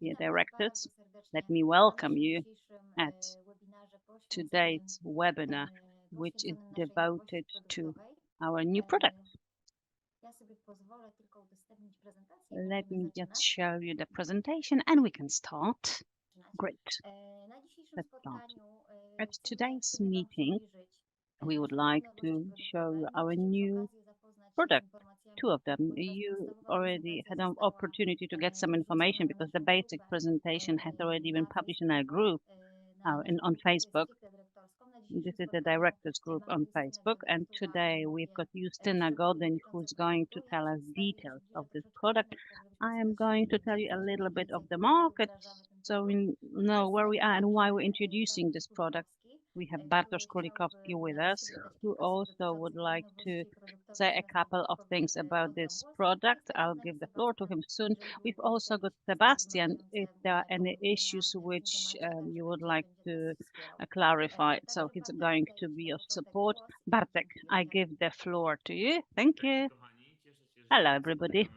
dear directors. Let me welcome you at today's webinar, which is devoted to our new products. Let me just show you the presentation and we can start. Great. Let's start. At today's meeting, we would like to show you our new product, two of them. You already had an opportunity to get some information because the basic presentation has already been published in our group on Facebook. This is the directors group on Facebook, and today we've got Justyna Godin who's going to tell us details of this product. I am going to tell you a little bit of the market so we know where we are and why we're introducing this product. We have Bartosz Królikowski with us, who also would like to say a couple of things about this product. I'll give the floor to him soon. We've also got Sebastian, if there are any issues which you would like to clarify. So he's going to be of support. Bartek, I give the floor to you. Thank you. Hello, everybody.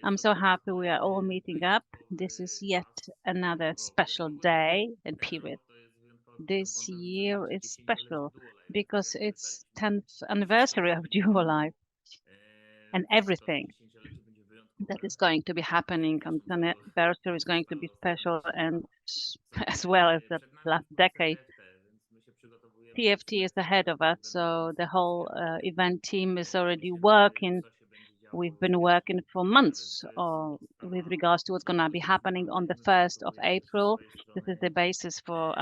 I'm so happy we are all meeting up. This is yet another special day and period. This year is special because it's 10th anniversary of DUOLIFE and everything that is going to be happening on the anniversary is going to be special, and as well as the last decade. TFT is ahead of us, so the whole event team is already working. We've been working for months with regards to what's going to be happening on the 1st of April. This is the basis for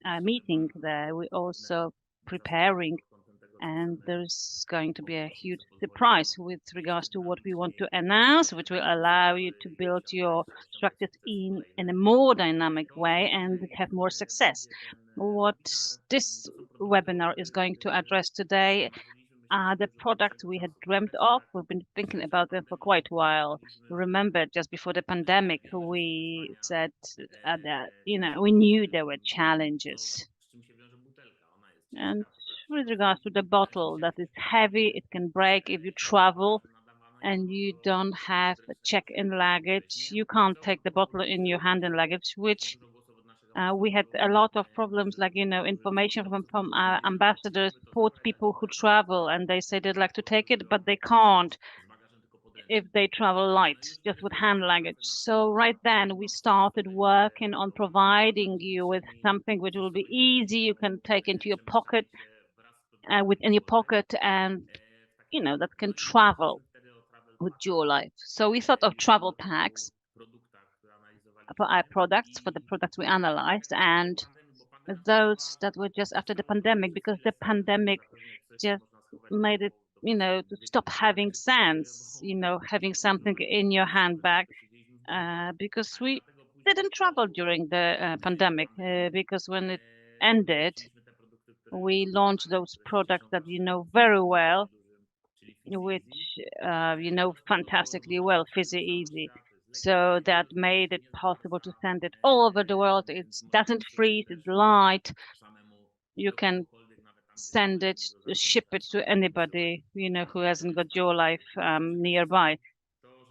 a meeting there. We're also preparing, and there's going to be a huge surprise with regards to what we want to announce, which will allow you to build your structures in a more dynamic way and have more success. What this webinar is going to address today are the products we had dreamt of. We've been thinking about them for quite a while. Remember, just before the pandemic, we said that, we knew there were challenges. And with regards to the bottle, that is heavy, it can break if you travel and you don't have a check-in luggage. You can't take the bottle in your hand and luggage, which we had a lot of problems, like, information from our ambassadors, support people who travel, and they say they'd like to take it, but they can't if they travel light, just with hand luggage. So right then we started working on providing you with something which will be easy, you can take into your pocket, within your pocket, and, that can travel with DUOLIFE. So we thought of travel packs for our products, for the products we analyzed, and those that were just after the pandemic, because the pandemic just made it, to stop having sense, having something in your handbag, because we didn't travel during the pandemic, because when it ended, we launched those products that you know very well, which fantastically well, Fizzy Easy. So that made it possible to send it all over the world. It doesn't freeze, it's light. You can send it, ship it to anybody, who hasn't got DUOLIFE nearby.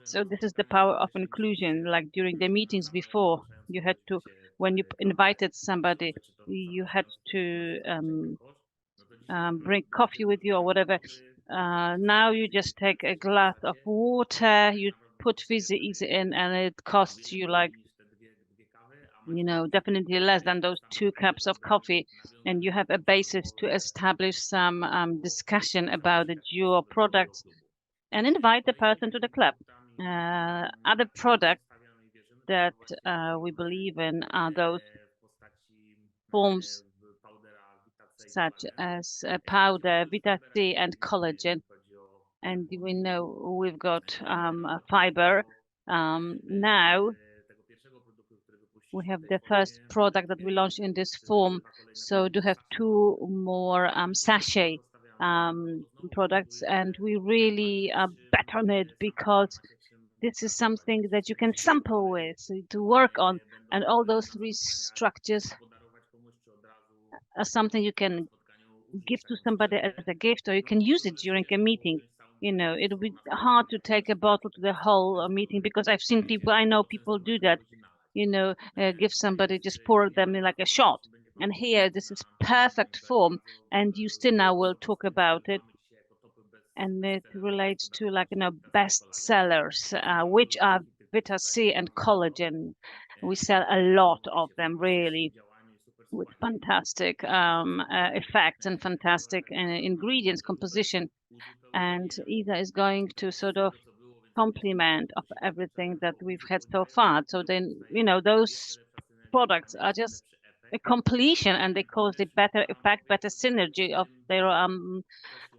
So this is the power of inclusion. Like during the meetings before, you had to, when you invited somebody, you had to bring coffee with you or whatever. Now you just take a glass of water, you put Fizzy Easy in, and it costs you like, definitely less than those 2 cups of coffee, and you have a basis to establish some discussion about the duo products and invite the person to the club. Other products that we believe in are those forms such as powder, Vita C, and collagen. And we know we've got fiber. Now we have the first product that we launched in this form. So do have 2 more sachet products, and we really bet on it because this is something that you can sample with, to work on, and all those 3 structures are something you can give to somebody as a gift, or you can use it during a meeting. It'll be hard to take a bottle to the whole meeting because I've seen people, I know people do that. give somebody, just pour them in like a shot. And here, this is perfect form. And Justyna will talk about it. And it relates to like, best sellers, which are Vita C and Collagen. We sell a lot of them, really, with fantastic effects and fantastic ingredients composition. And Ida is going to sort of complement of everything that we've had so far. So then, those products are just a completion, and they cause the better effect, better synergy of their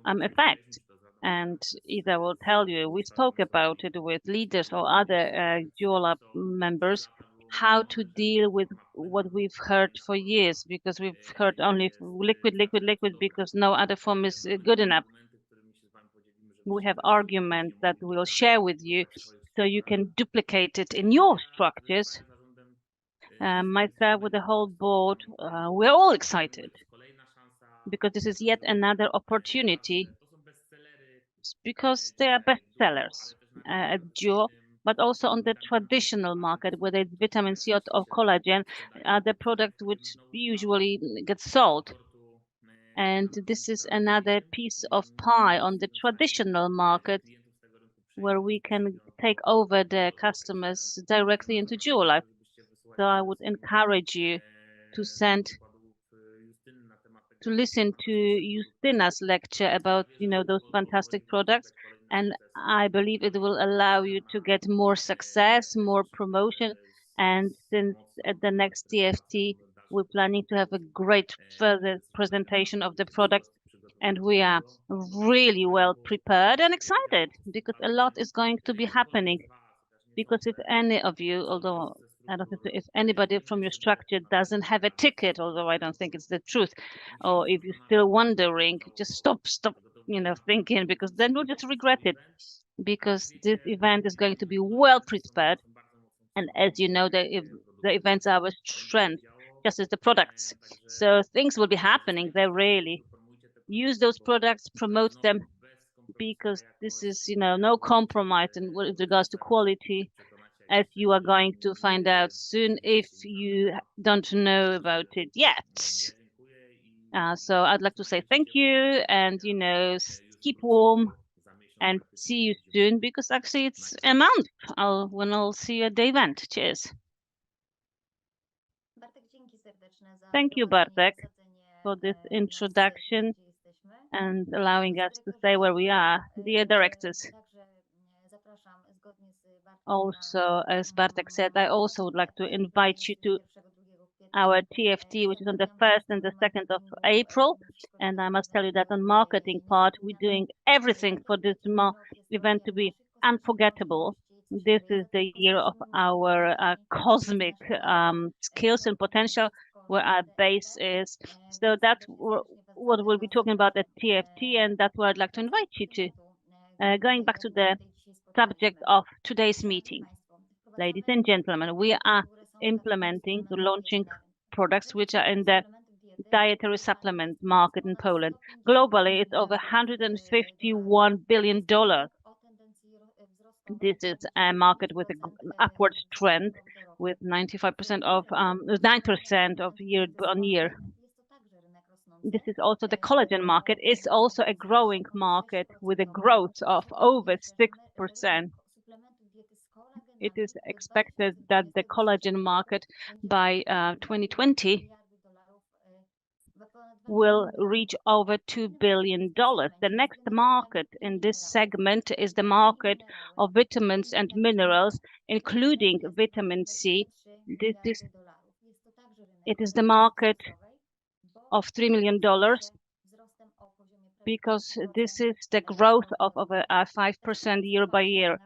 effect. And Ida will tell you, we spoke about it with leaders or other DUOLIFE members, how to deal with what we've heard for years, because we've heard only liquid, liquid, liquid, because no other form is good enough. We have arguments that we'll share with you so you can duplicate it in your structures. Myself with the whole board, we're all excited because this is yet another opportunity, because they are bestsellers at Duo, but also on the traditional market, whether it's vitamin C or collagen, are the products which usually get sold. And this is another piece of pie on the traditional market where we can take over the customers directly into DuoLife. So I would encourage you to send to listen to Justyna's lecture about, those fantastic products. And I believe it will allow you to get more success, more promotion. And since at the next TFT, we're planning to have a great further presentation of the products. And we are really well prepared and excited because a lot is going to be happening. Because if any of you, although I don't think if anybody from your structure doesn't have a ticket, although I don't think it's the truth, or if you're still wondering, just stop, thinking, because then we'll just regret it. Because this event is going to be well prepared, and as you know, the events are our strength, just as the products. So things will be happening there. Really use those products, promote them, because this is, no compromise in with regards to quality, as you are going to find out soon if you don't know about it yet. So I'd like to say thank you, and keep warm, and see you soon, because actually it's a month when I'll see you at the event. Cheers. Thank you, Bartek, for this introduction and allowing us to say where we are. Dear directors, also, as Bartek said, I also would like to invite you to our TFT, which is on the 1st and the 2nd of April. And I must tell you that on marketing part, we're doing everything for this event to be unforgettable. This is the year of our cosmic skills and potential, where our base is. So that's what we'll be talking about at TFT, and that's what I'd like to invite you to. Going back to the subject of today's meeting. Ladies and gentlemen, we are implementing, launching products which are in the dietary supplement market in Poland. Globally, it's over $151 billion. This is a market with an upward trend, with 95% of 9% of year on year. This is also the collagen market. It's also a growing market with a growth of over 6%. It is expected that the collagen market by 2020 will reach over $2 billion. The next market in this segment is the market of vitamins and minerals, including vitamin C. It is the market of $3 million, because this is the growth of over 5% year by year.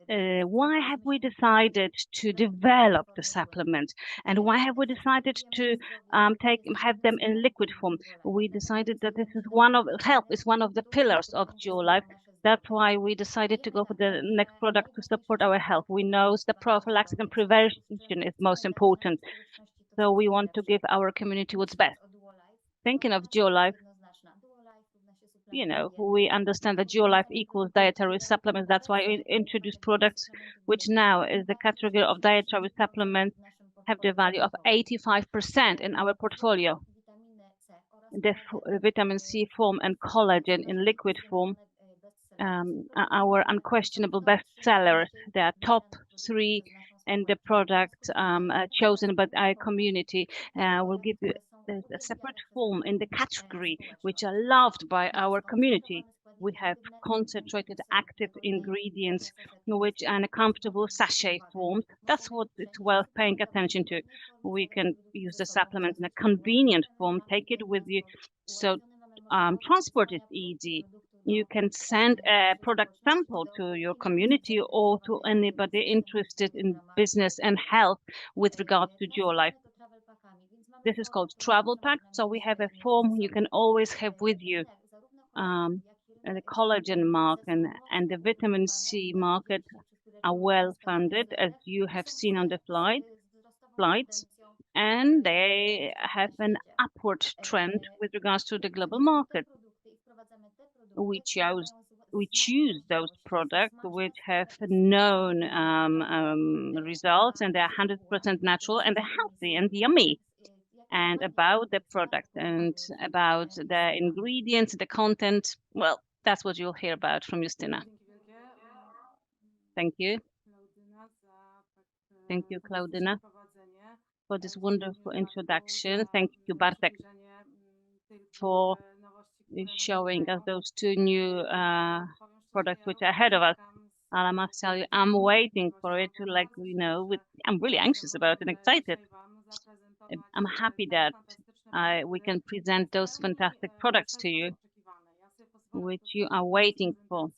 Why have we decided to develop the supplements, and why have we decided to have them in liquid form? We decided that this is health is one of the pillars of DuoLife. That's why we decided to go for the next product to support our health. We know the prophylaxis and prevention is most important, so we want to give our community what's best. Thinking of DuoLife, we understand that DUOLIFE equals dietary supplements. That's why we introduce products which now is the category of dietary supplements have the value of 85% in our portfolio. The vitamin C form and collagen in liquid form are our unquestionable bestsellers. They are top three in the product chosen by our community. We'll give you there's a separate form in the category which are loved by our community. We have concentrated active ingredients which are in a comfortable sachet form. That's what it's worth paying attention to. We can use the supplement in a convenient form, take it with you. So transport is easy. You can send a product sample to your community or to anybody interested in business and health with regards to DUOLIFE. This is called travel pack. So we have a form you can always have with you. The collagen market and the vitamin C market are well funded, as you have seen on the slides, and they have an upward trend with regards to the global market. We choose those products which have known results, and they're 100% natural and they're healthy and yummy. And about the product and about the ingredients, the content, well, that's what you'll hear about from Justyna. Thank you. Thank you, Klaudyna, for this wonderful introduction. Thank you, Bartek, for showing us those two new products which are ahead of us. And I must tell you, I'm waiting for it to I'm really anxious about it and excited. I'm happy that we can present those fantastic products to you, which you are waiting for.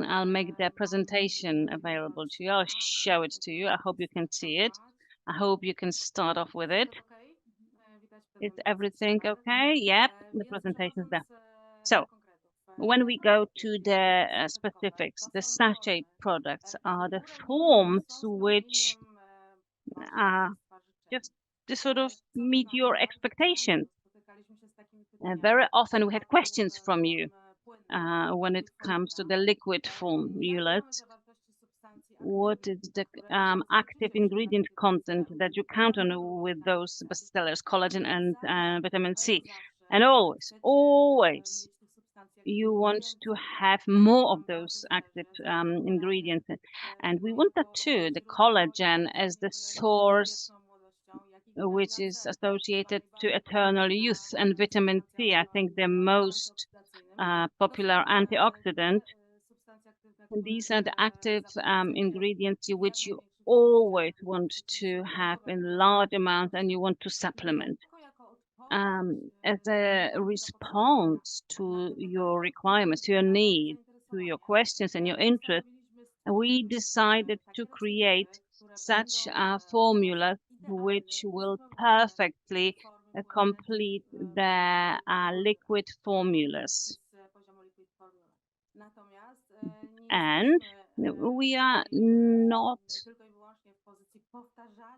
I'll make the presentation available to you. I'll show it to you. I hope you can see it. I hope you can start off with it. Is everything okay? Yep, the presentation is there. So when we go to the specifics, the sachet products are the forms which just to sort of meet your expectations. Very often we had questions from you when it comes to the liquid formulas. What is the active ingredient content that you count on with those bestsellers, collagen and vitamin C? And always, you want to have more of those active ingredients. And we want that too, the collagen as the source which is associated to eternal youth, and vitamin C, I think the most popular antioxidant. And these are the active ingredients which you always want to have in large amounts and you want to supplement. As a response to your requirements, to your needs, to your questions and your interests, we decided to create such formulas which will perfectly complete the liquid formulas. And we are not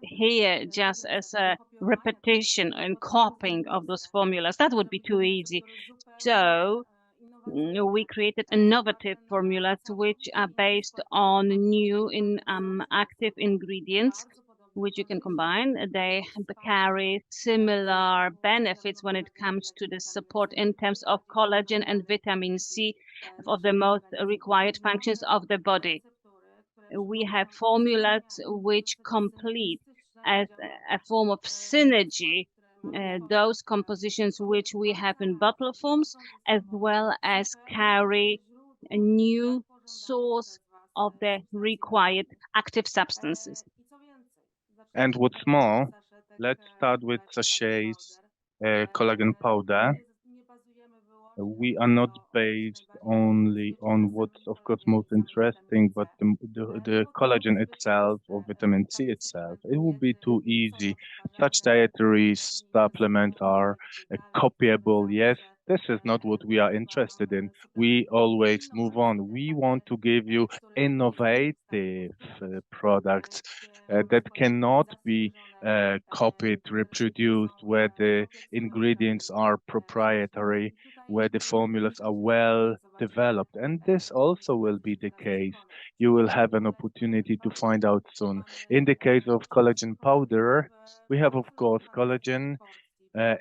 here just as a repetition and copying of those formulas. That would be too easy. So we created innovative formulas which are based on new active ingredients which you can combine. They carry similar benefits when it comes to the support in terms of collagen and vitamin C of the most required functions of the body. We have formulas which complete as a form of synergy those compositions which we have in bottle forms, as well as carry a new source of the required active substances. And what's more, let's start with sachets, collagen powder. We are not based only on what's, of course, most interesting, but the collagen itself or vitamin C itself. It will be too easy. Such dietary supplements are copyable. Yes, this is not what we are interested in. We always move on. We want to give you innovative products that cannot be copied, reproduced, where the ingredients are proprietary. where the formulas are well developed. And this also will be the case. You will have an opportunity to find out soon. In the case of collagen powder, we have, of course, collagen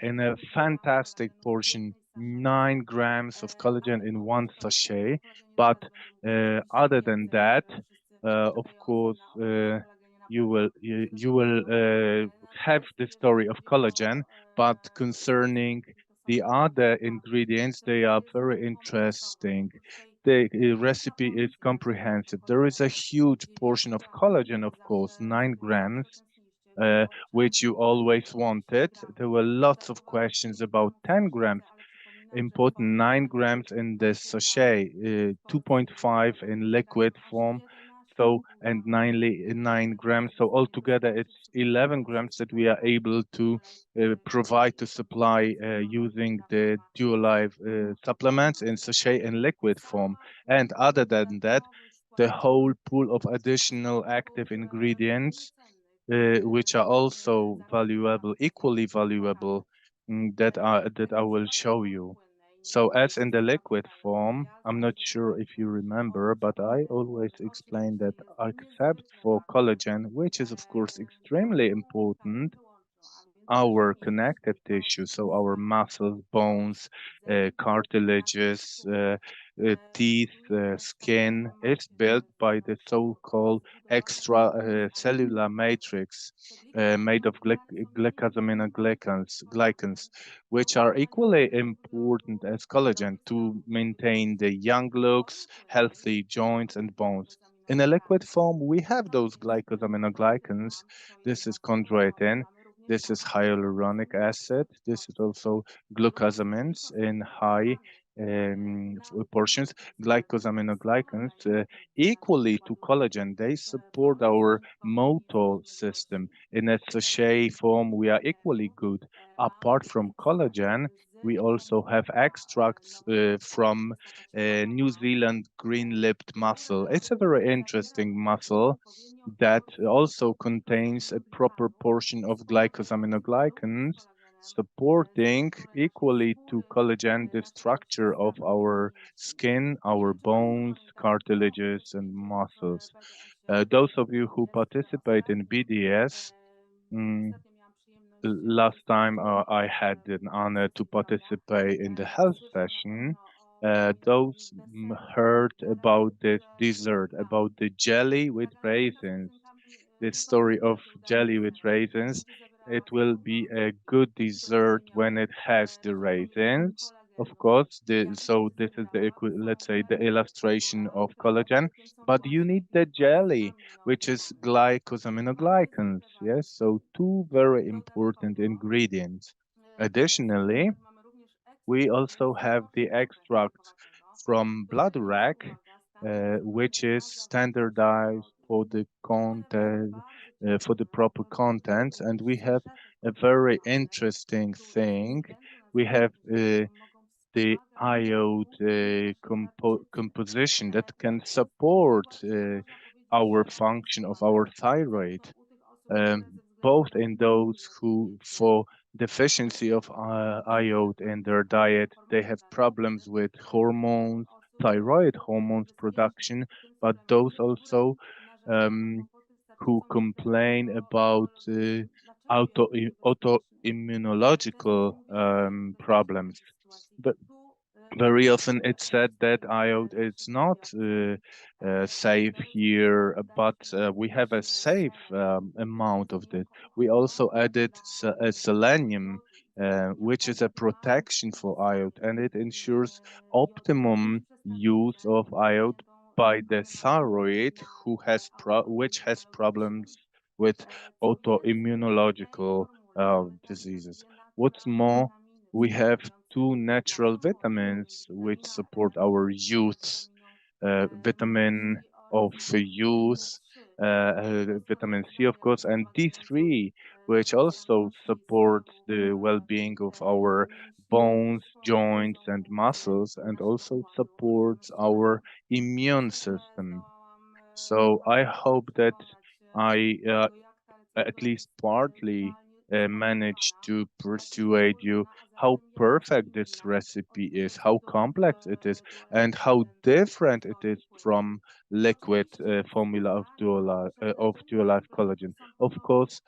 in a fantastic portion, 9 grams of collagen in one sachet. But other than that, of course, you will have the story of collagen, but concerning the other ingredients, they are very interesting. The recipe is comprehensive. There is a huge portion of collagen, of course, 9 grams, which you always wanted. There were lots of questions about 10 grams, important 9 grams in the sachet, 2.5 in liquid form. So, and 9 grams. So altogether, it's 11 grams that we are able to provide to supply using the DUOLIFE supplements in sachet and liquid form. And other than that, the whole pool of additional active ingredients which are also valuable, equally valuable, that I will show you. So as in the liquid form, I'm not sure if you remember, but I always explain that except for collagen, which is of course extremely important, our connective tissue, so our muscles, bones, cartilages, teeth, skin, is built by the so-called extra cellular matrix made of glycans, which are equally important as collagen to maintain the young looks, healthy joints, and bones. In a liquid form, we have those glycosaminoglycans. This is chondroitin. This is hyaluronic acid. This is also glucosamines in high portions. Glycosaminoglycans, equally to collagen, they support our motor system. In a sachet form, we are equally good. Apart from collagen, we also have extracts from New Zealand green-lipped mussel. It's a very interesting mussel that also contains a proper portion of glycosaminoglycans, supporting equally to collagen the structure of our skin, our bones, cartilages, and muscles. Those of you who participate in BDS, mm, last time I had an honor to participate in the health session. Those heard about this dessert, about the jelly with raisins, the story of jelly with raisins. It will be a good dessert when it has the raisins. Of course, so this is the let's say the illustration of collagen, but you need the jelly, which is glycosaminoglycans. Yes, so two very important ingredients. Additionally, we also have the extract from bladderwrack, which is standardized for the content, for the proper contents. And we have a very interesting thing. We have the iode composition that can support our function of our thyroid, both in those who, for deficiency of iode in their diet, they have problems with hormones, thyroid hormones production, but those also um, who complain about autoimmunological problems. But very often it's said that iode is not safe here, but we have a safe amount of this. We also added selenium, which is a protection for iode, and it ensures optimum use of iode by the thyroid which has problems with autoimmunological diseases. What's more, we have two natural vitamins which support our youth. Vitamin of youth, vitamin C, of course, and D3, which also supports the well-being of our bones, joints, and muscles, and also supports our immune system. So I hope that I at least partly manage to persuade you how perfect this recipe is, how complex it is, and how different it is from liquid formula of DUOLIFE collagen. Of course,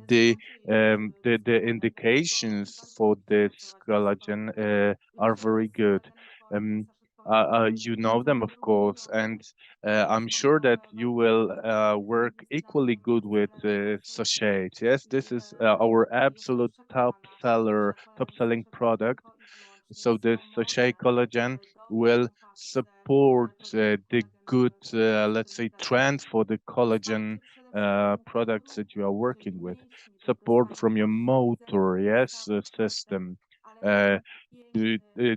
the the indications for this collagen are very good. Um, you know them, of course, and I'm sure that you will work equally good with sachets. Yes, this is our absolute top selling product. So this sachet collagen will support the good, let's say, trend for the collagen products that you are working with. Support from your motor, yes, system. Uh,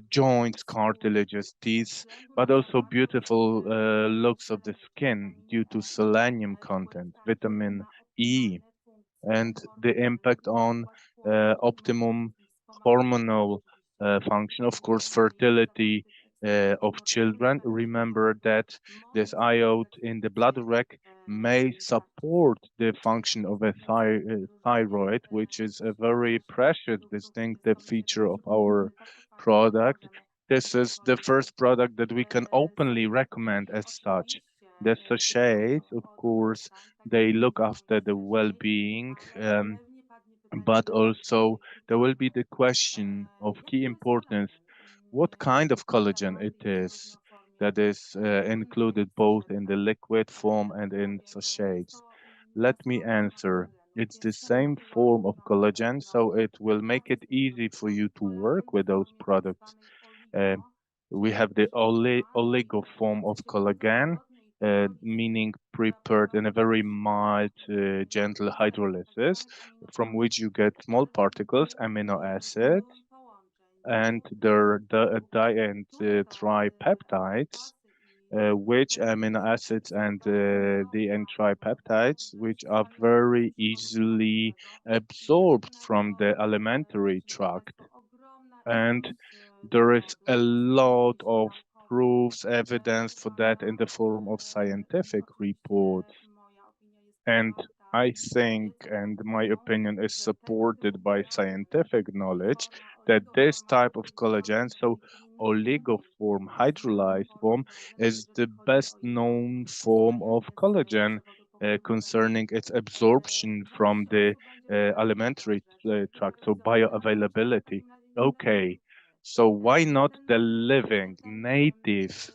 Joints, cartilages, teeth, but also beautiful looks of the skin due to selenium content, vitamin E, and the impact on optimum hormonal function, of course, fertility of children. Remember that this iode in the bladder may support the function of a thyroid, which is a very precious, distinctive feature of our product. This is the first product that we can openly recommend as such. The sachets, of course, they look after the well-being, but also there will be the question of key importance: what kind of collagen it is that is included both in the liquid form and in sachets. Let me answer. It's the same form of collagen, so it will make it easy for you to work with those products. Uh, we have the oligo form of collagen, meaning prepared in a very mild, gentle hydrolysis, from which you get small particles, amino acids, and di and tripeptides, which amino acids and the and tripeptides, which are very easily absorbed from the alimentary tract. And there is a lot of proofs, evidence for that in the form of scientific reports. And I think, and my opinion is supported by scientific knowledge, that this type of collagen, so oligoform, hydrolyzed form, is the best known form of collagen concerning its absorption from the alimentary tract, so bioavailability. Okay, so why not the living, native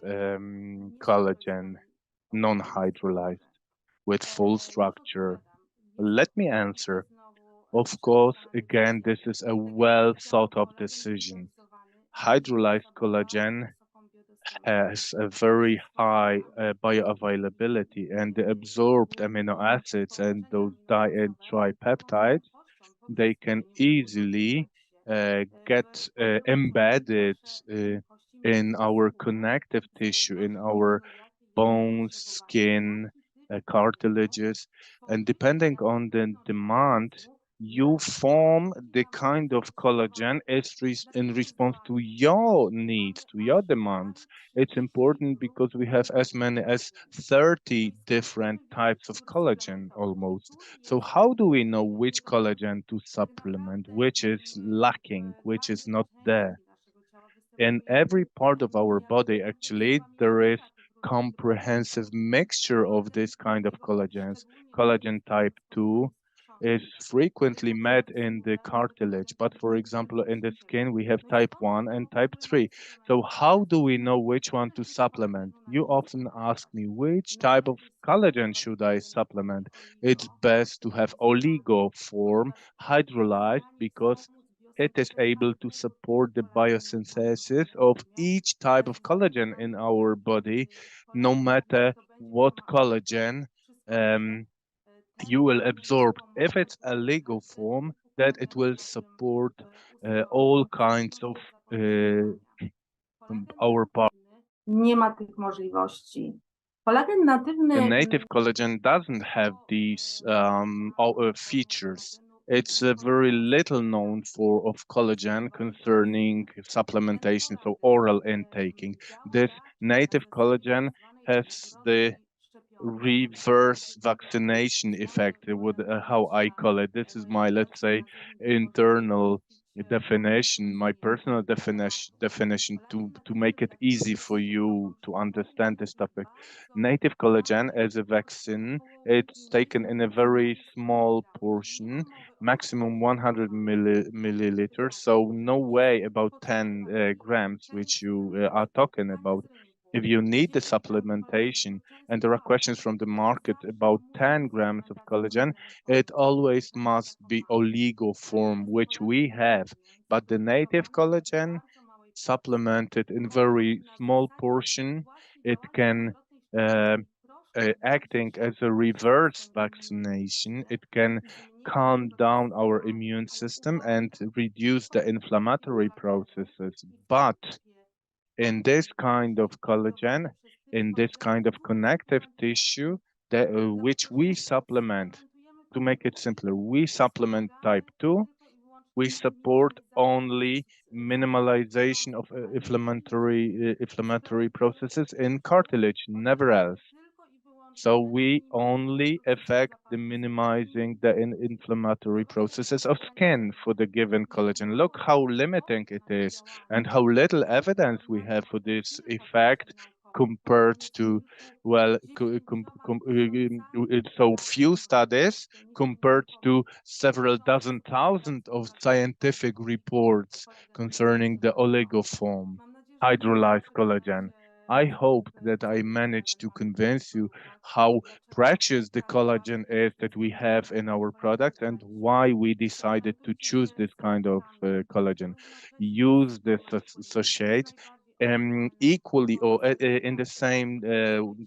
collagen, non-hydrolyzed, with full structure? Let me answer. Of course, again, this is a well thought of decision. Hydrolyzed collagen has a very high bioavailability, and the absorbed amino acids and those di and tripeptides, they can easily get embedded in our connective tissue, in our bones, skin, cartilages, and depending on the demand, you form the kind of collagen in response to your needs, to your demands. It's important because we have as many as 30 different types of collagen almost. So how do we know which collagen to supplement, which is lacking, which is not there? In every part of our body, actually, there is comprehensive mixture of this kind of collagens. Collagen type 2 is frequently met in the cartilage, but for example, in the skin, we have type 1 and type 3. So how do we know which one to supplement? You often ask me, which type of collagen should I supplement? It's best to have oligo form hydrolyzed because it is able to support the biosynthesis of each type of collagen in our body, no matter what collagen um, you will absorb. If it's a Lego form, that it will support all kinds of our parts. Nie ma tych możliwości. Kolagen natywny The native collagen doesn't have these features. It's very little known for of collagen concerning supplementation, so oral intaking. This native collagen has the reverse vaccination effect, would how I call it. This is my, let's say, internal definition, my personal definition to make it easy for you to understand this topic. Native collagen as a vaccine, it's taken in a very small portion, maximum 100 milliliters. So no way about 10 grams, which you are talking about. If you need the supplementation, and there are questions from the market about 10 grams of collagen, it always must be oligo form, which we have. But the native collagen, supplemented in very small portion, it can uh, acting as a reverse vaccination. It can calm down our immune system and reduce the inflammatory processes. But in this kind of collagen, in this kind of connective tissue, that, which we supplement, to make it simpler, we supplement type 2, we support only minimalization of inflammatory processes in cartilage, never else. So we only affect the minimizing the inflammatory processes of skin for the given collagen. Look how limiting it is and how little evidence we have for this effect compared to, well, so few studies compared to several dozen thousand of scientific reports concerning the oligoform hydrolyzed collagen. I hoped that I managed to convince you how precious the collagen is that we have in our product and why we decided to choose this kind of collagen. Use this sachet equally or in the same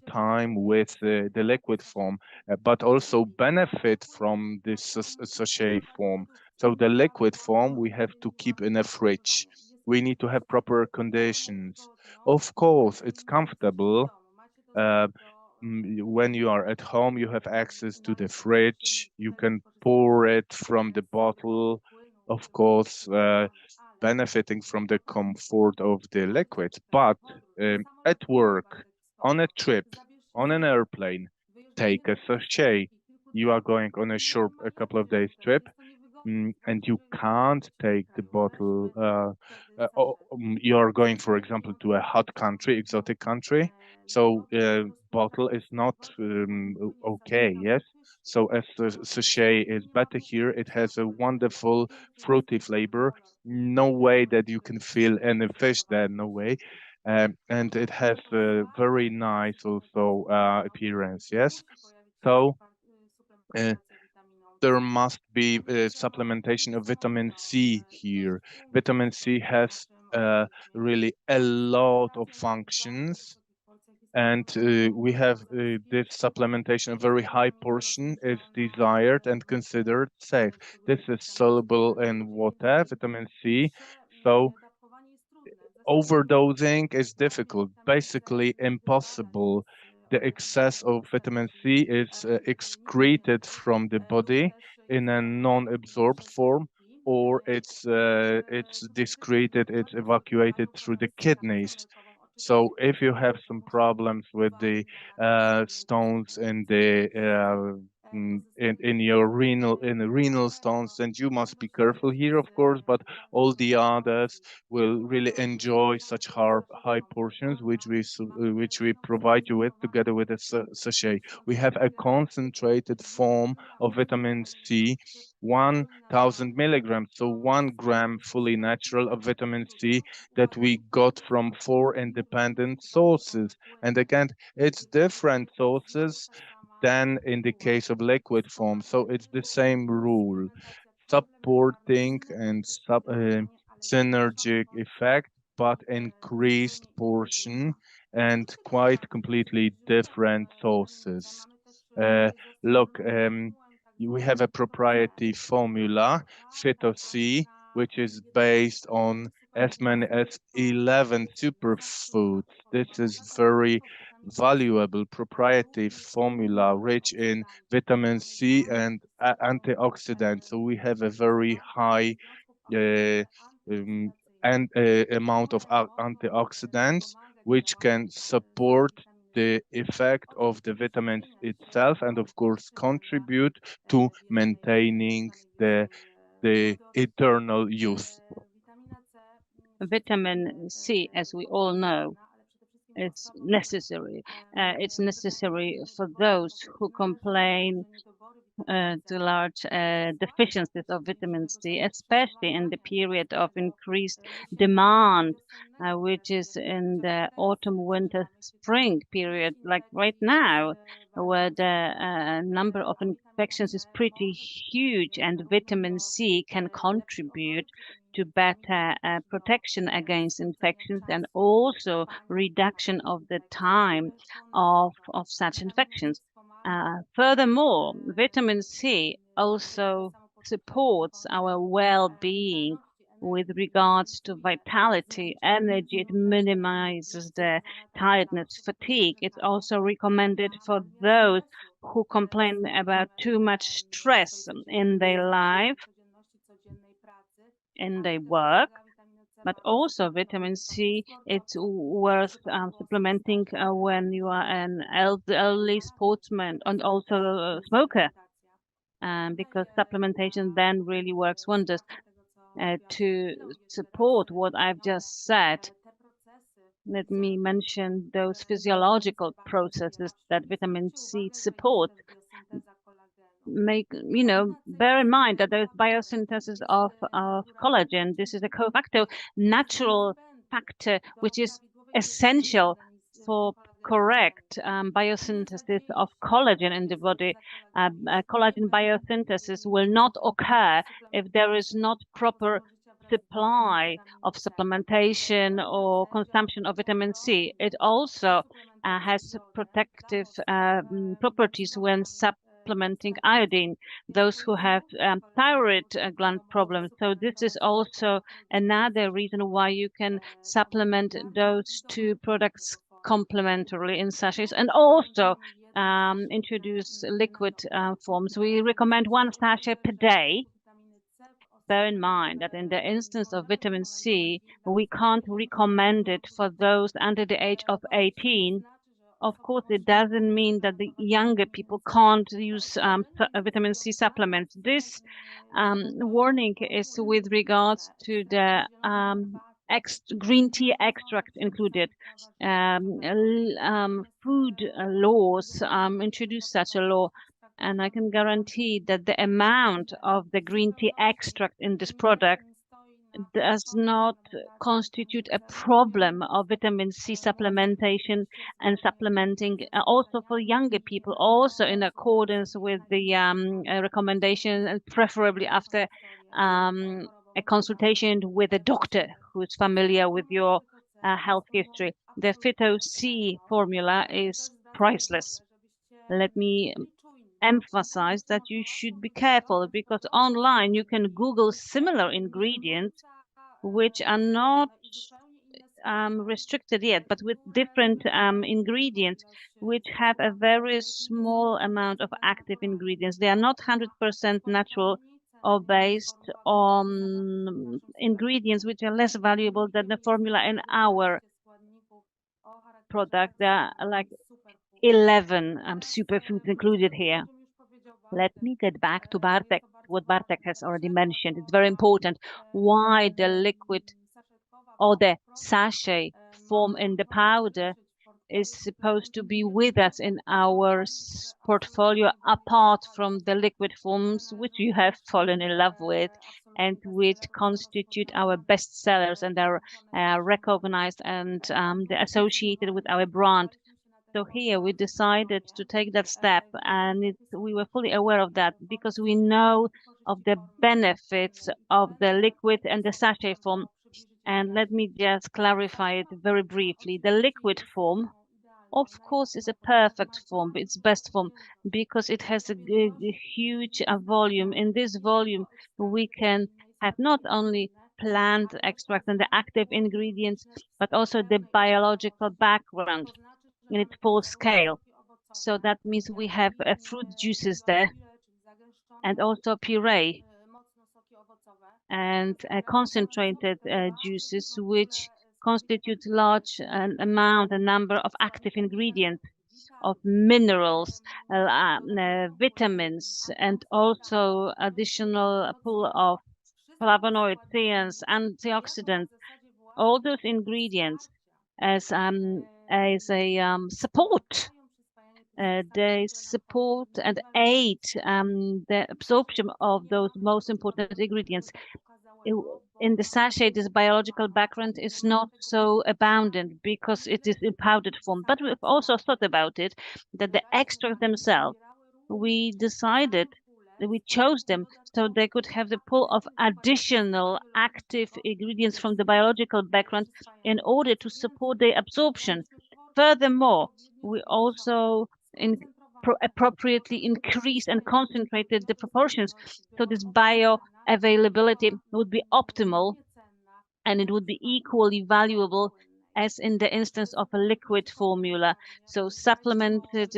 time with the liquid form, but also benefit from this sachet form. So the liquid form we have to keep in a fridge. We need to have proper conditions. Of course, it's comfortable uh, when you are at home, you have access to the fridge. You can pour it from the bottle, of course, benefiting from the comfort of the liquid. But at work, on a trip, on an airplane, take a sachet. You are going on a short, a couple of days trip, and you can't take the bottle. You're going, for example, to a hot country, exotic country, so bottle is not okay. Yes, so as the sachet is better here, it has a wonderful fruity flavor. No way that you can feel any fish there. No way. And it has a very nice also appearance. Yes, so. Uh, there must be supplementation of vitamin C here. Vitamin C has really a lot of functions, and we have this supplementation, a very high portion is desired and considered safe. This is soluble in water, vitamin C. So overdosing is difficult, basically impossible. The excess of vitamin C is excreted from the body in a non-absorbed form, or it's excreted, it's evacuated through the kidneys. So if you have some problems with the stones in the in your renal stones, then you must be careful here, of course. But all the others will really enjoy such high portions, which we provide you with together with a sachet. We have a concentrated form of vitamin C, 1,000 milligrams, so 1 gram fully natural of vitamin C that we got from 4 independent sources. And again, it's different sources than in the case of liquid form. So it's the same rule, supporting and synergic effect, but increased portion and quite completely different sources. Uh, Look, we have a proprietary formula, Phyto-C, which is based on as many as 11 superfoods. This is very valuable proprietary formula rich in vitamin C and antioxidants. So we have a very high uh, um, and amount of antioxidants which can support the effect of the vitamins itself, and of course contribute to maintaining the eternal youth. Vitamin C, as we all know, is necessary. It's necessary for those who complain to large deficiencies of vitamin C, especially in the period of increased demand, which is in the autumn, winter, spring period, like right now, where the number of infections is pretty huge, and vitamin C can contribute to better protection against infections and also reduction of the time of such infections. Furthermore, vitamin C also supports our well-being with regards to vitality, energy. It minimizes the tiredness, fatigue. It's also recommended for those who complain about too much stress in their life, in their work. But also vitamin C, it's worth supplementing when you are an elderly sportsman and also a smoker, because supplementation then really works wonders to support what I've just said. Let me mention those physiological processes that vitamin C supports. Bear in mind that there's biosynthesis of collagen. This is a cofactor, natural factor, which is essential for correct biosynthesis of collagen in the body. Collagen biosynthesis will not occur if there is not proper supply of supplementation or consumption of vitamin C. It also has protective properties when supplementing iodine, those who have thyroid gland problems. So this is also another reason why you can supplement those two products complementarily in sachets, and also introduce liquid forms. We recommend one sachet per day. Bear in mind that in the instance of vitamin C, we can't recommend it for those under the age of 18. Of course, it doesn't mean that the younger people can't use vitamin C supplements. This warning is with regards to the green tea extract included. Food laws introduce such a law, and I can guarantee that the amount of the green tea extract in this product does not constitute a problem of vitamin C supplementation and supplementing also for younger people, also in accordance with the recommendation, and preferably after a consultation with a doctor who is familiar with your health history. The Phyto C formula is priceless. Let me emphasize that you should be careful, because online you can Google similar ingredients which are not restricted yet, but with different ingredients which have a very small amount of active ingredients. They are not 100% natural or based on ingredients which are less valuable than the formula in our product. There are like 11 superfoods included here. Let me get back to Bartek, what Bartek has already mentioned. It's very important why the liquid or the sachet form in the powder is supposed to be with us in our portfolio, apart from the liquid forms which you have fallen in love with and which constitute our best sellers and are recognized and associated with our brand. So here we decided to take that step, and we were fully aware of that because we know of the benefits of the liquid and the sachet form. And let me just clarify it very briefly. The liquid form, of course, is a perfect form, its best form, because it has a huge volume. In this volume, we can have not only plant extract and the active ingredients, but also the biological background in its full scale. So that means we have fruit juices there and also puree and concentrated juices, which constitute large a number of active ingredients, of minerals, vitamins, and also additional pool of flavonoids, thiones, antioxidants. All those ingredients as a support. They support and aid the absorption of those most important ingredients. In the sachet, this biological background is not so abundant because it is in powdered form. But we've also thought about it, that the extracts themselves, we decided that we chose them so they could have the pull of additional active ingredients from the biological background in order to support their absorption. Furthermore, we also appropriately increased and concentrated the proportions so this bioavailability would be optimal and it would be equally valuable as in the instance of a liquid formula. So supplemented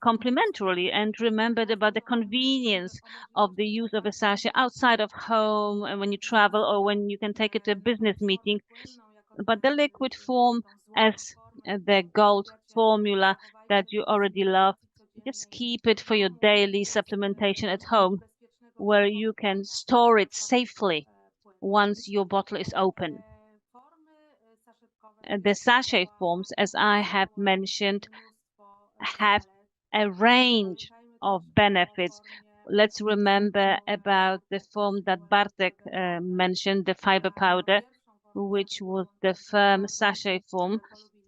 complementarily, and remembered about the convenience of the use of a sachet outside of home and when you travel or when you can take it to a business meeting. But the liquid form as the gold formula that you already love, just keep it for your daily supplementation at home where you can store it safely once your bottle is open. The sachet forms, as I have mentioned, have a range of benefits. Let's remember about the form that Bartek mentioned, the fiber powder, which was the firm sachet form,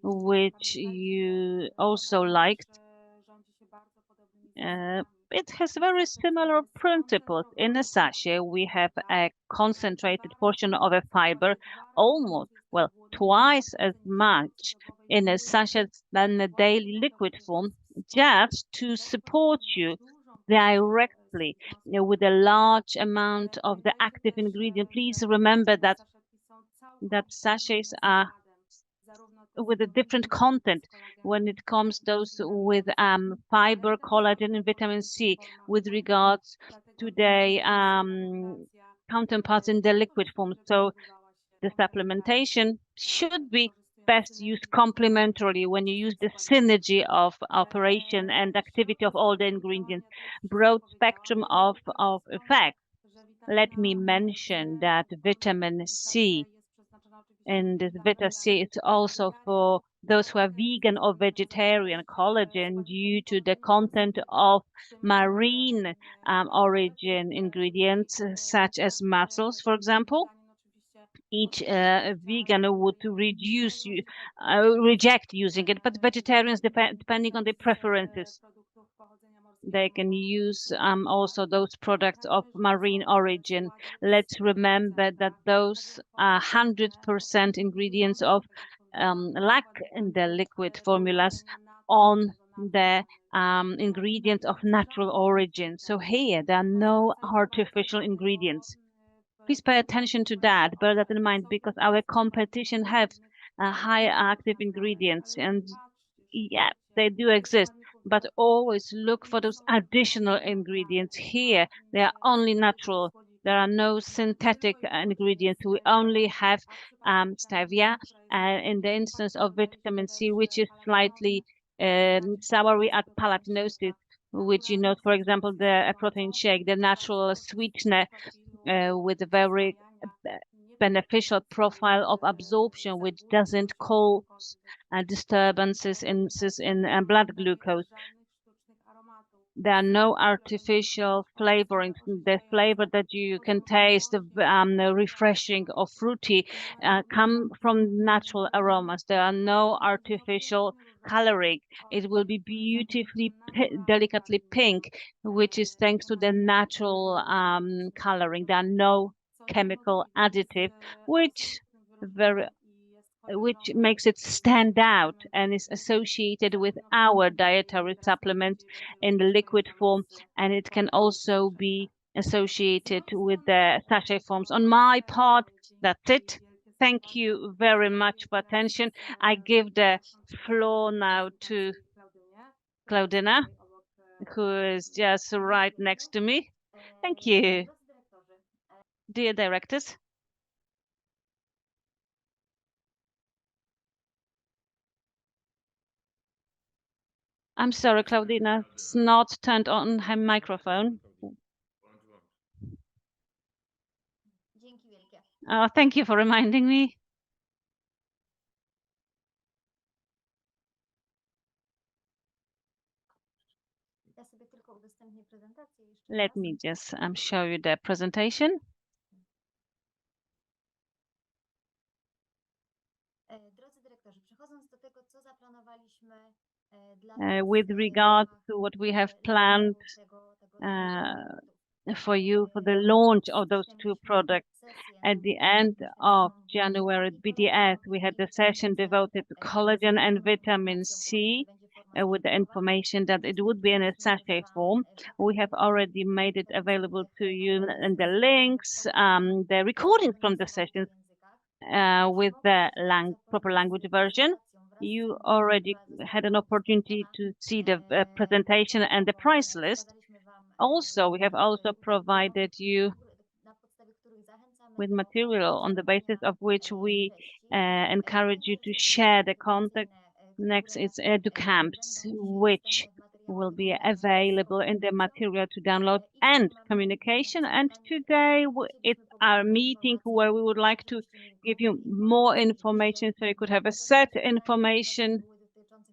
which you also liked. It has very similar principles. In a sachet, we have a concentrated portion of a fiber, almost, well, twice as much in a sachet than a daily liquid form, just to support you directly with a large amount of the active ingredient. Please remember that sachets are with a different content when it comes those with fiber, collagen, and vitamin C with regards to the counterparts in the liquid form. So the supplementation should be best used complementarily when you use the synergy of operation and activity of all the ingredients, broad spectrum of effects. Let me mention that vitamin C and this Vita C is also for those who are vegan or vegetarian. Collagen due to the content of marine origin ingredients such as mussels, for example. Each vegan would reject using it, but vegetarians, depending on their preferences, they can use also those products of marine origin. Let's remember that those are 100% ingredients of lack in the liquid formulas on the ingredients of natural origin. So here there are no artificial ingredients. Please pay attention to that. Bear that in mind because our competition have high active ingredients and yeah, they do exist, but always look for those additional ingredients. Here, they are only natural. There are no synthetic ingredients. We only have stevia. In the instance of vitamin C, which is slightly soury at palatinosis, which you know, for example, the protein shake, the natural sweetener with a very beneficial profile of absorption, which doesn't cause disturbances in blood glucose. There are no artificial flavorings. The flavor that you can taste, refreshing or fruity, come from natural aromas. There are no artificial coloring. It will be beautifully, delicately pink, which is thanks to the natural coloring. There are no chemical additive, very which makes it stand out and is associated with our dietary supplements in the liquid form, and it can also be associated with the sachet forms. On my part, that's it. Thank you very much for attention. I give the floor now to Claudina, who is just right next to me. Thank you. Dear directors. I'm sorry, Claudina's not turned on her microphone. Thank you for reminding me. Let me just show you the presentation. With regards to what we have planned for you for the launch of those two products. At the end of January at BDS, we had the session devoted to collagen and vitamin C with the information that it would be in a sachet form. We have already made it available to you and the links, the recordings from the sessions with the proper language version. You already had an opportunity to see the presentation and the price list. Also, we have also provided you with material on the basis of which we encourage you to share the contact. Next is EduCamps, which will be available in the material to download and communication. And today it's our meeting where we would like to give you more information so you could have a set information,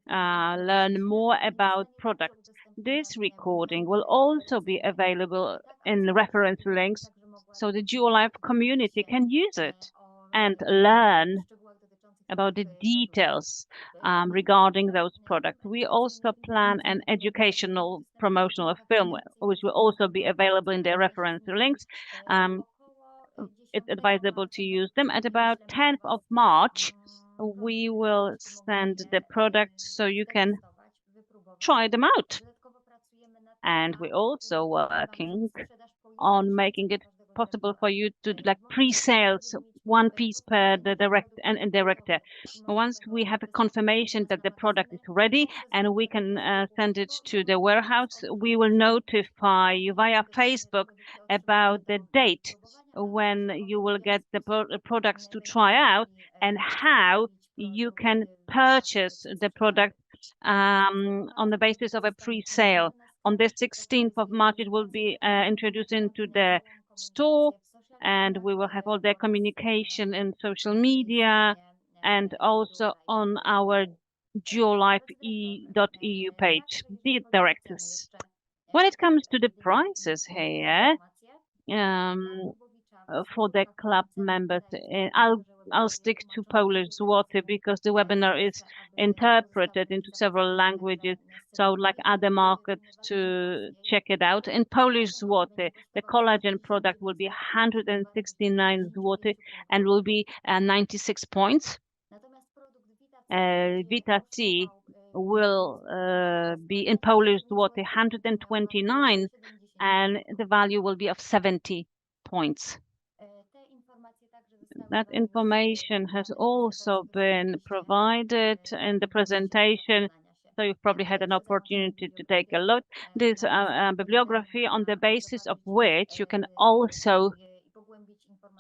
learn more about products. This recording will also be available in reference links so the DUOLIFE community can use it and learn about the details regarding those products. We also plan an educational promotional film, which will also be available in the reference links. It's advisable to use them. At about 10th of March, we will send the products so you can try them out. And we're also working on making it possible for you to do like pre-sales, one piece per the direct and indirector. Once we have a confirmation that the product is ready and we can send it to the warehouse, we will notify you via Facebook about the date when you will get the products to try out and how you can purchase the product on the basis of a pre-sale. On the 16th of March, it will be introduced into the store, and we will have all the communication in social media and also on our duolife.eu page, the directors. When it comes to the prices here, for the club members, I'll stick to Polish zloty because the webinar is interpreted into several languages. So I would like other markets to check it out. In Polish zloty, the collagen product will be 169 zloty and will be 96 points. Vita C will be in Polish zloty 129 and the value will be of 70 points. That information has also been provided in the presentation, so you've probably had an opportunity to take a look. This bibliography on the basis of which you can also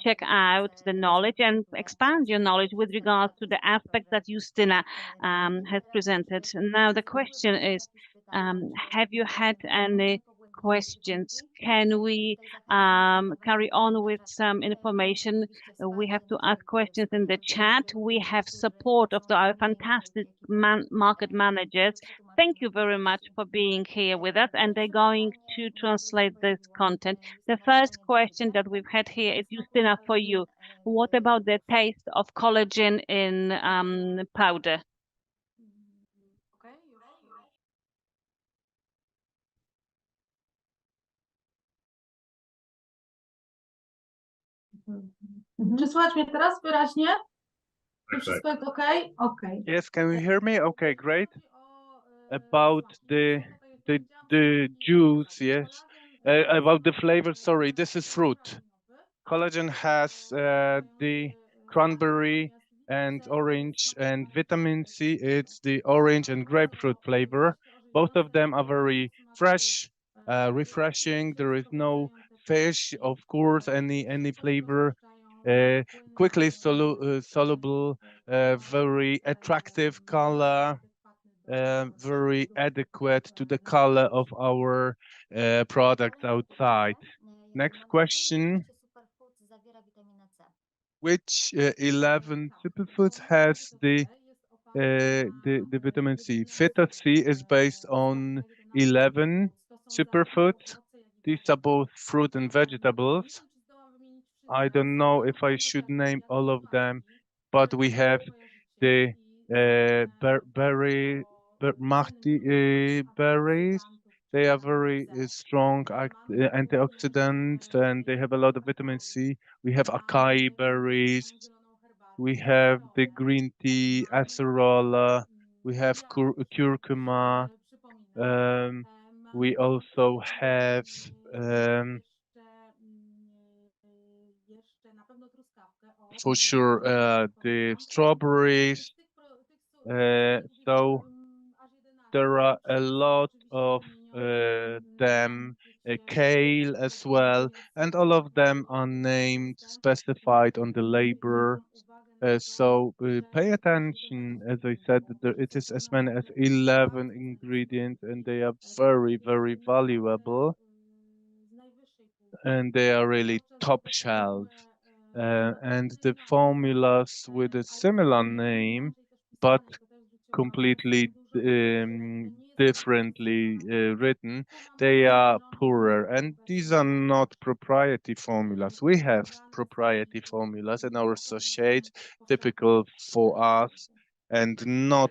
check out the knowledge and expand your knowledge with regards to the aspects that Justyna has presented. Now the question is, have you had any questions? Can we carry on with some information? We have to ask questions in the chat. We have support of our fantastic market managers. Thank you very much for being here with us, and they're going to translate this content. The first question that we've had here is, Justyna, for you. What about the taste of collagen in powder? Czy słychać mnie teraz wyraźnie? Czy wszystko jest okay? Okay. Yes, can you hear me? Okay, great. About the juice, yes. About the flavor, sorry, this is fruit. Collagen has the cranberry and orange, and vitamin C, it's the orange and grapefruit flavor. Both of them are very fresh, refreshing. There is no fish, of course, any flavor. Quickly soluble, very attractive color. very adequate to the color of our products outside. Next question. Which 11 superfoods has the vitamin C? Vita C is based on 11 superfoods. These are both fruit and vegetables. I don't know if I should name all of them, but we have the berry, mahti berries. They are very strong antioxidants and they have a lot of vitamin C. We have acai berries. We have the green tea, acerola. We have curcuma. Um, we also have um, for sure the strawberries. So there are a lot of them, kale as well, and all of them are named, specified on the label. So pay attention, as I said, it is as many as 11 ingredients, and they are very, very valuable, and they are really top shelf. And the formulas with a similar name, but completely differently written, they are poorer. And these are not proprietary formulas. We have proprietary formulas in our sachet, typical for us and not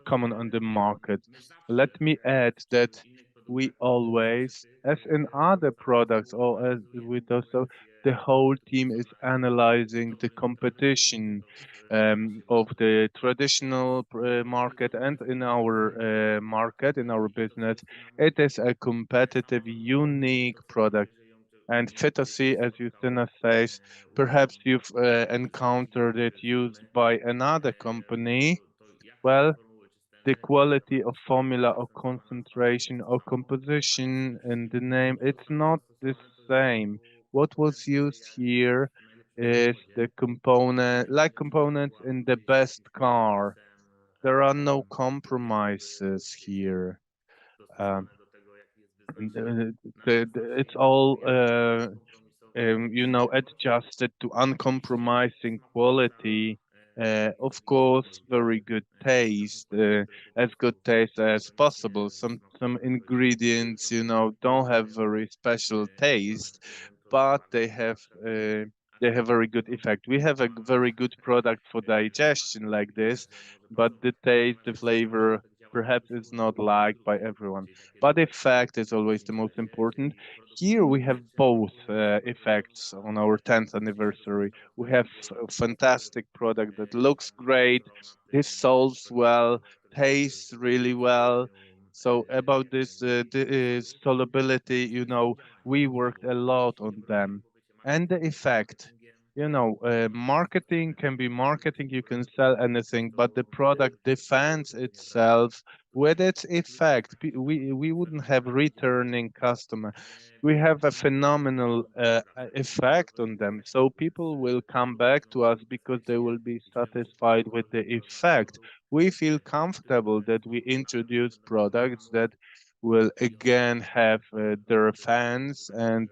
common on the market. Let me add that we always, as in other products or as with also, the whole team is analyzing the competition of the traditional market and in our market, in our business. It is a competitive, unique product. And Fitosi, as Justina says, perhaps you've encountered it used by another company. Well, the quality of formula or concentration or composition in the name, it's not the same. What was used here is the component, like components in the best car. There are no compromises here. Um, it's all adjusted to uncompromising quality. Of course, very good taste, as good taste as possible. Some ingredients, don't have very special taste, but they have very good effect. We have a very good product for digestion like this, but the taste, the flavor, perhaps is not liked by everyone. But effect is always the most important. Here we have both effects on our 10th anniversary. We have a fantastic product that looks great, dissolves well, tastes really well. So about this solubility, we worked a lot on them. And the effect, marketing can be marketing, you can sell anything, but the product defends itself with its effect. We wouldn't have returning customer. We have a phenomenal effect on them. So people will come back to us because they will be satisfied with the effect. We feel comfortable that we introduce products that will again have their fans, and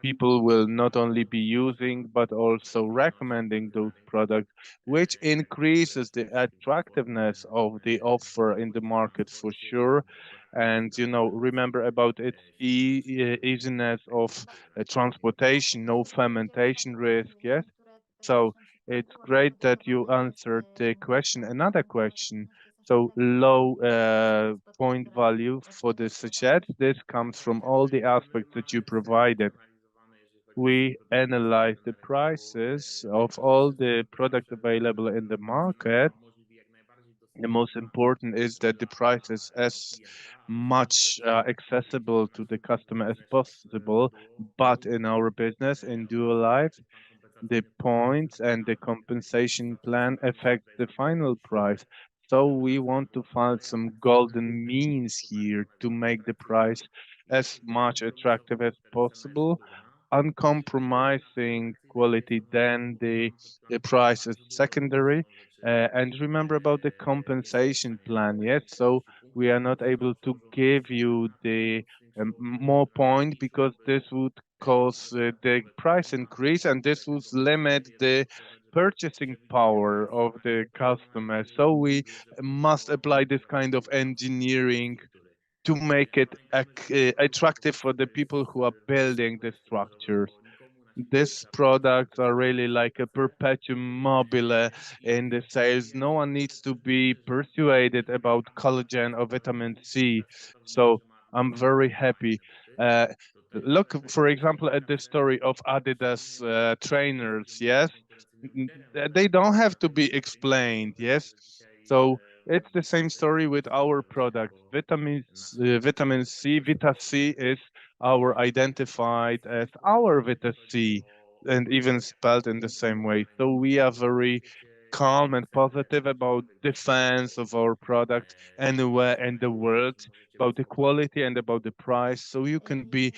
people will not only be using but also recommending those products, which increases the attractiveness of the offer in the market for sure. And remember about its easiness of transportation, no fermentation risk. Yes, so it's great that you answered the question. Another question. So low point value for the sachet. This comes from all the aspects that you provided. We analyze the prices of all the products available in the market. The most important is that the price is as much accessible to the customer as possible. But in our business, in DUOLIFE, the points and the compensation plan affect the final price. So we want to find some golden means here to make the price as much attractive as possible, uncompromising quality. Then the price is secondary. And remember about the compensation plan, yes? So we are not able to give you the more point because this would cause the price increase and this would limit the purchasing power of the customer. So we must apply this kind of engineering to make it attractive for the people who are building the structures. These products are really like a perpetuum mobile in the sales. No one needs to be persuaded about collagen or vitamin C. So I'm very happy. Uh, Look, for example, at the story of Adidas trainers. Yes, they don't have to be explained. Yes, so it's the same story with our products. Vitamin C, Vita C is our identified as our Vita C and even spelled in the same way. So we are very calm and positive about defense of our product anywhere in the world, about the quality and about the price. So you can be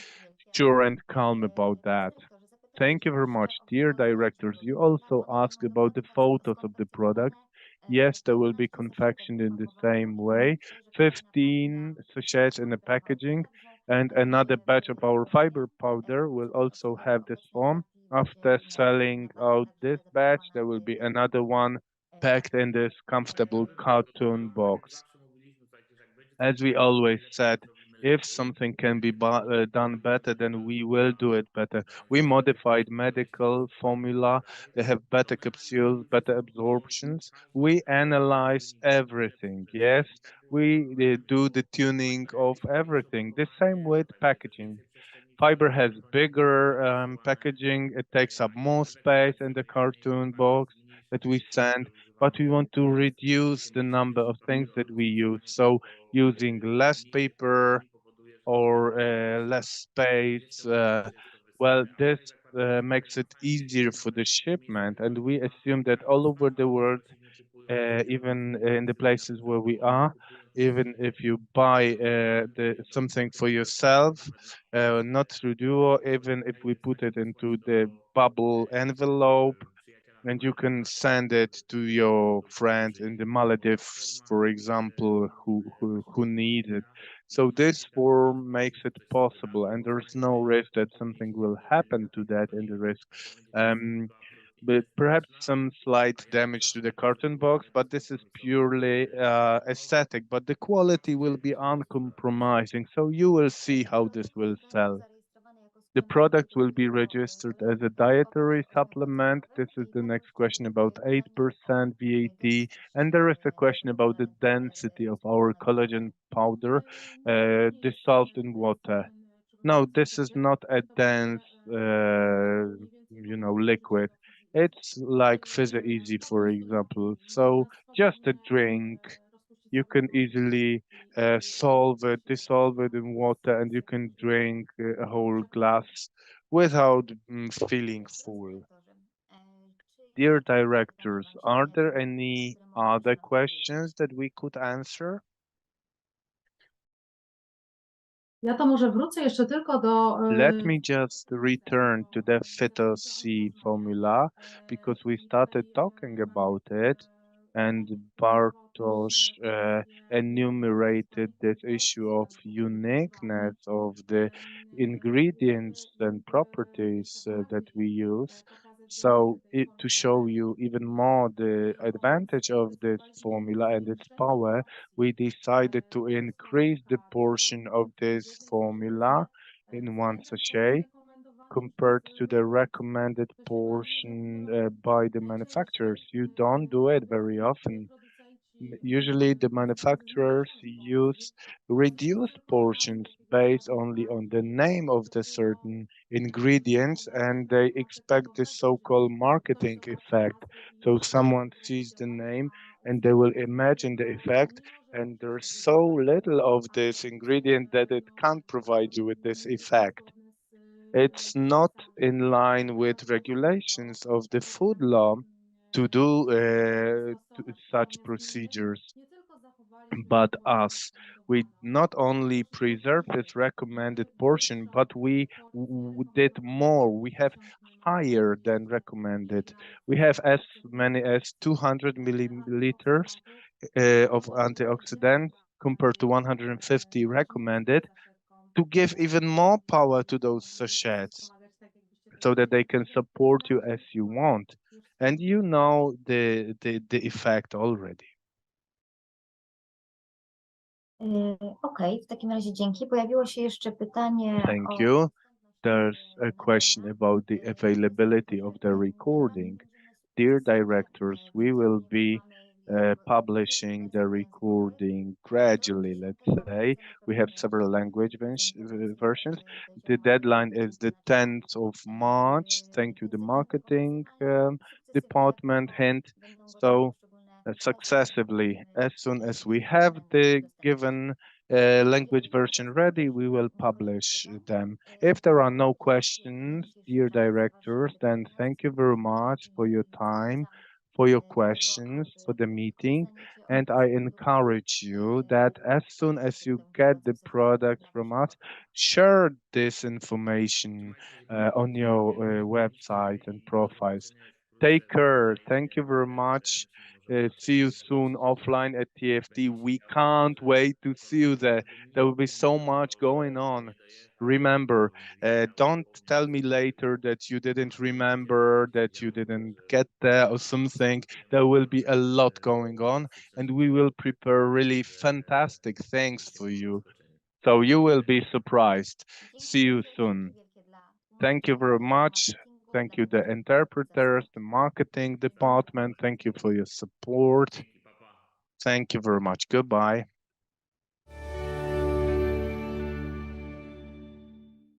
sure and calm about that. Thank you very much, dear directors. You also asked about the photos of the product. Yes, they will be confectioned in the same way. 15 sachets in the packaging, and another batch of our fiber powder will also have this form. After selling out this batch, there will be another one packed in this comfortable cartoon box. As we always said, if something can be done better, then we will do it better. We modified medical formula. They have better capsules, better absorptions. We analyze everything. Yes, we do the tuning of everything. The same with packaging. Fiber has bigger packaging. It takes up more space in the cartoon box that we send, but we want to reduce the number of things that we use. So using less paper or less space, well, this makes it easier for the shipment. And we assume that all over the world, even in the places where we are, even if you buy something for yourself, not through Duo, even if we put it into the bubble envelope, and you can send it to your friend in the Maldives, for example, who need it. So this form makes it possible, and there's no risk that something will happen to that in the risk. Um, but perhaps some slight damage to the carton box, but this is purely aesthetic. But the quality will be uncompromising, so you will see how this will sell. The product will be registered as a dietary supplement. This is the next question about 8% VAT. And there is a question about the density of our collagen powder dissolved in water. No, this is not a dense, liquid. It's like Fizzy Easy, for example. So just a drink. You can easily dissolve it in water, and you can drink a whole glass without feeling full. Dear directors, are there any other questions that we could answer? Ja to może wrócę jeszcze tylko do Let me just return to the Feta C formula because we started talking about it, and Bartosz enumerated this issue of uniqueness of the ingredients and properties that we use. So, to show you even more the advantage of this formula and its power, we decided to increase the portion of this formula in one sachet compared to the recommended portion by the manufacturers. You don't do it very often. Usually, the manufacturers use reduced portions based only on the name of the certain ingredients, and they expect the so-called marketing effect. So someone sees the name and they will imagine the effect, and there's so little of this ingredient that it can't provide you with this effect. It's not in line with regulations of the food law to do such procedures. But us, we not only preserve this recommended portion, but we did more. We have higher than recommended. We have as many as 200 milliliters of antioxidants compared to 150 recommended, to give even more power to those sachets so that they can support you as you want. And you know the effect already. Okej, w takim razie dzięki. Pojawiło się jeszcze pytanie Thank o you. dostępność There's a question nagrania. about the availability of the recording. Dear directors, we will be publishing the recording gradually, let's say. We have several language versions. The deadline is the 10th of March. Thank you, the marketing department. Hint. So successively, as soon as we have the given language version ready, we will publish them. If there are no questions, dear directors, then thank you very much for your time, for your questions, for the meeting. And I encourage you that as soon as you get the product from us, share this information on your website and profiles. Take care. Thank you very much. See you soon offline at TFT. We can't wait to see you there. There will be so much going on. Remember, don't tell me later that you didn't remember, that you didn't get there or something. There will be a lot going on, and we will prepare really fantastic things for you. So you will be surprised. See you soon. Thank you very much. Thank you, the interpreters, the marketing department. Thank you for your support. Thank you very much. Goodbye.